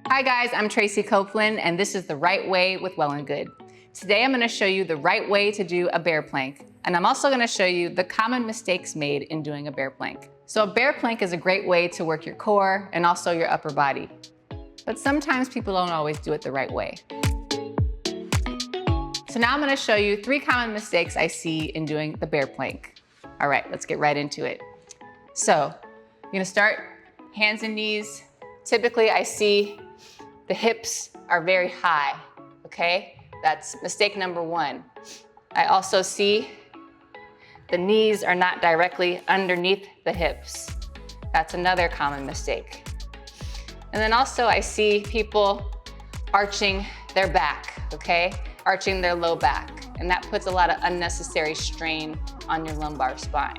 Hi guys, I'm Traci Copeland and this is The Right Way with Well+Good. Today I'm going to show you the right way to do a bear plank, and I'm also going to show you the common mistakes made in doing a bear plank. So a bear plank is a great way to work your core and also your upper body. But sometimes people don't always do it the right way. So now I'm going to show you 3 common mistakes I see in doing the bear plank. All right, let's get right into it. So you're going to start hands and knees. Typically I see the hips are very high, okay? That's mistake number 1. I also see the knees are not directly underneath the hips. That's another common mistake. And then also I see people arching their back, okay? Arching their low back. And that puts a lot of unnecessary strain on your lumbar spine.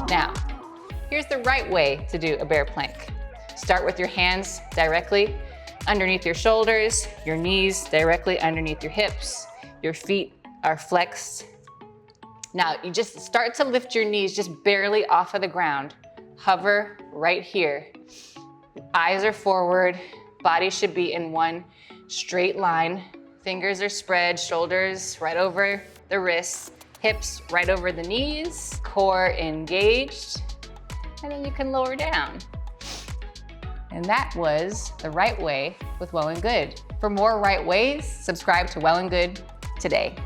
Now, here's the right way to do a bear plank. Start with your hands directly underneath your shoulders, your knees directly underneath your hips, your feet are flexed. Now, you just start to lift your knees just barely off of the ground. Hover right here. Eyes are forward, body should be in one straight line. Fingers are spread, shoulders right over the wrists, hips right over the knees, core engaged, and then you can lower down. And that was The Right Way with Well+Good. For more right ways, subscribe to Well+Good today.